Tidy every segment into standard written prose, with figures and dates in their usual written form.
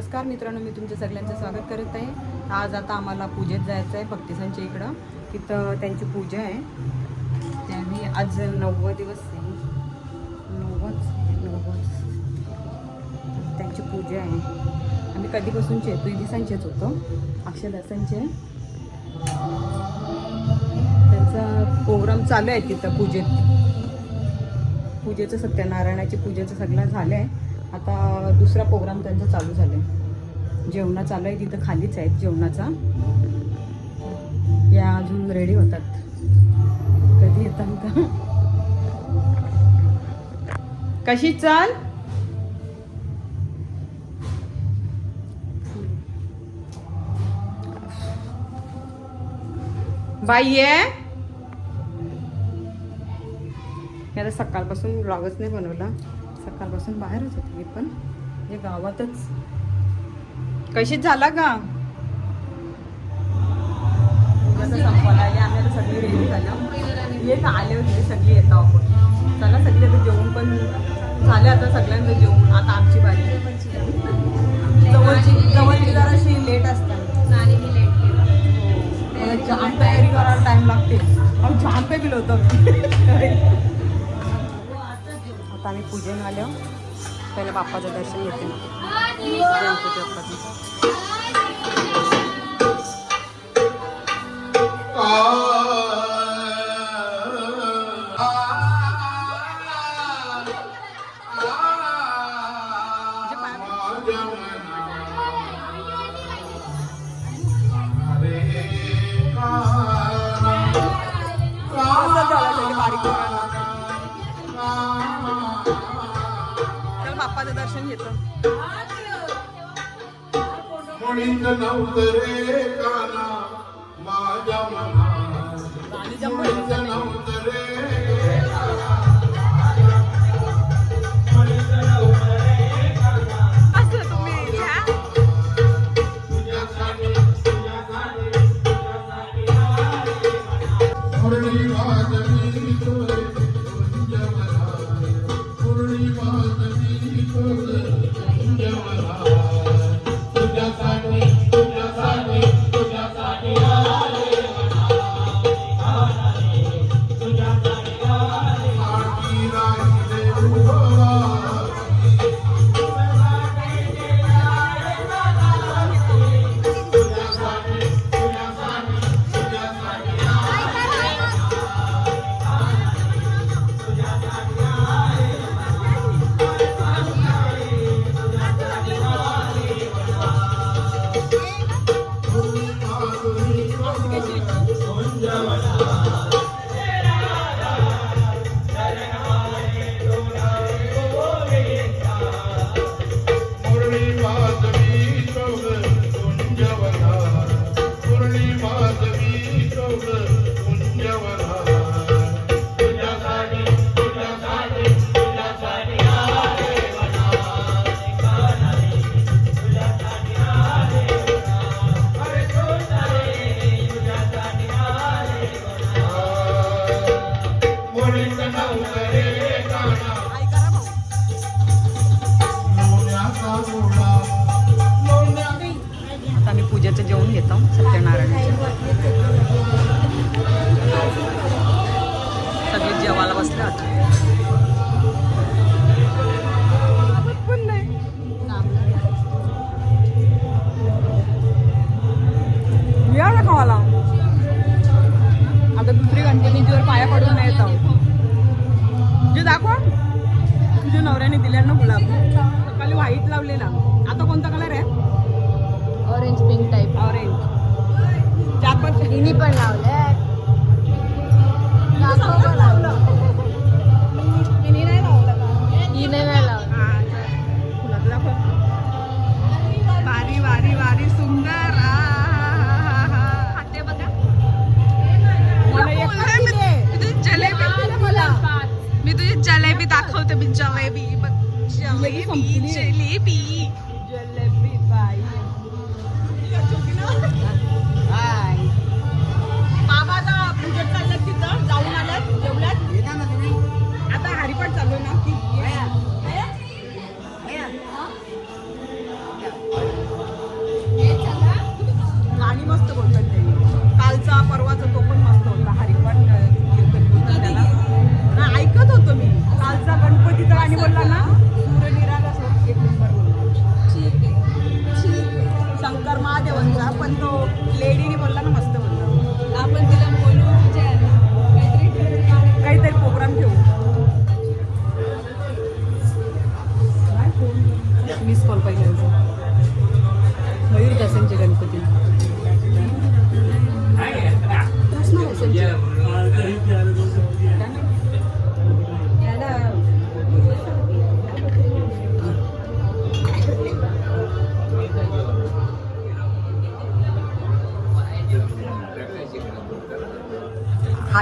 नमस्कार मित्रांनो, मी तुमच्या सगळ्यांचं स्वागत करत आहे. आज आता आम्हाला पूजेत जायचं आहे भक्तिसांच्या इकडं. तिथं त्यांची पूजा आहे. त्यांनी आज 90 दिवस आहे, 90 त्यांची पूजा आहे. आम्ही कधीपासूनचे 2 दिवसांचेच होतो, अक्षदासांचे. त्यांचा प्रोग्राम चालू आहे तिथं पूजेचं सत्यनारायणाची पूजेचं सगळं झालं आहे. आता दुसरा प्रोग्राम त्यांचा चालू झाला आहे. जेवणा चालू आहे तिथं, खालीच आहेत जेवणाचा. या अजून रेडी होतात, कधी येतात का. कशी चाल बाई आहे. मी आता सकाळपासून ब्लॉगच नाही बनवला, सकाळपासून बाहेरच होते मी पण, म्हणजे गावातच. कशीच झाला का कसं संपला आहे. आम्ही आता सगळी रेडी झालं, येत आले होते सगळी, येतो आपण. चला सगळे आता जेवण पण झाले, आता सगळ्यांचं जेवण. आता आमची बारी. जवळची जराशी लेट असतात, जाम तयारी करायला टाइम लागते. आम्ही जाम पे गेलो होतो. आता आम्ही पूजन आलो, पहिलं बाप्पाचं दर्शन घेते. बाप्पाचं दर्शन घेतो. आता आम्ही पूजेचं जेवण घेतो सत्यनारायणाचे. सगळे जेवायला बसले होते. या ना खावाला. आता दुसरी गणपतींच्यावर पाया पडून नाही येतो. जे दाखव तुझ्या नवऱ्याने दिल्या ना गुलाब. सकाळी व्हाईट लावलेला, आता कोणता कलर आहे? Orange pink type. ऑरेंज. 4-5 हिनी पण लावलंय. हिने नाही लावलं का? हिने नाही लावलं. फुलात दाखव. वारी वारी वारी सुंदर. खाते बघा. मला एक जलेबी. मी तुझी जलेबी दाखवते. मी जलेबी बघ. जलेबी जलेबी जलेबी बाई. बाबा आता पूजेत चालल्यात, तिथं जाऊन आल्यात, जेवल्यात. आता हरिपाठ चालू आहे ना की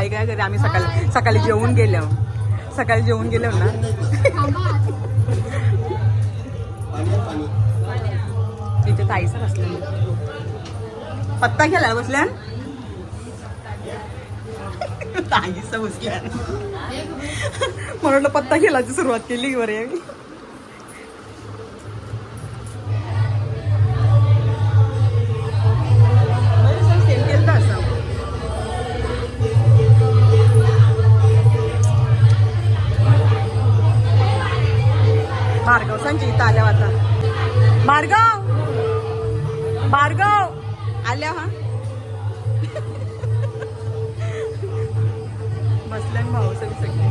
काय घरी आम्ही सकाळी जेवून गेलो ना. इथे ताईचं बसलं पत्ता खेळायला बसल्या ताईचं बसल्या मला वाटलं पत्ता खेळायची सुरुवात केली बरे. भार्गव संचित आल्या आता. भार्गव आल्या हा. बसल्या भाऊ सगळे.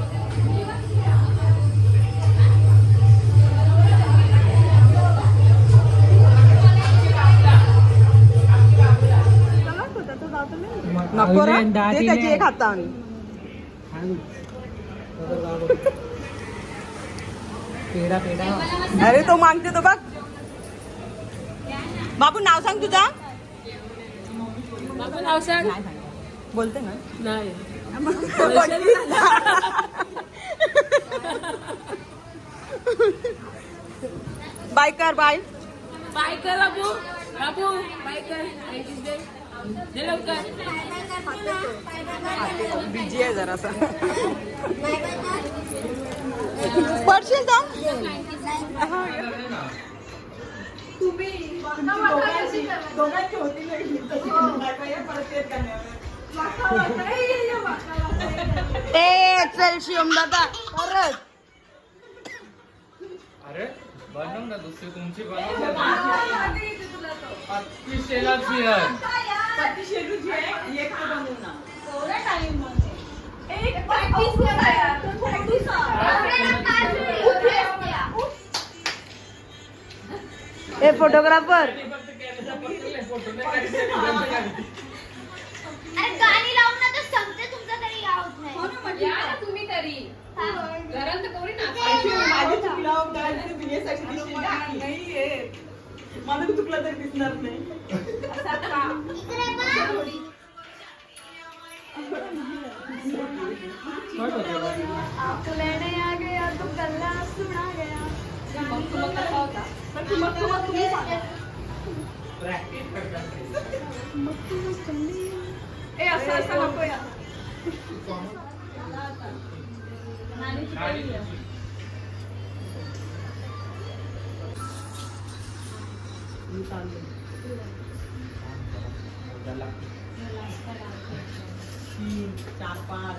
नको रे ते त्याची एक खाता अरे तो मागते तो बघ. बाबू नाव सांग तुझा. बाबू नाव सांग. बोलते ना नाही. बाय कर बाय. बाय कर बाबू. बाबू बाय कर. दे लवकर. बिजी आहे जरासा. पडशील का चल शिवम दादा परत. अरे बनव ना दुसरी तुमची बनव अतिशय ए फोटोग्राफर गाणी लावून ना तर समजे तुमचं तरी यावत नाही. या ना तुम्ही तरी. घरात तर कोणी ना. माझं चुकलं तरी दिसणार नाही. इकडे बघ. लेने आ गया तो कल्ला सुना गया. असं नको या. तीन, चार, पाच.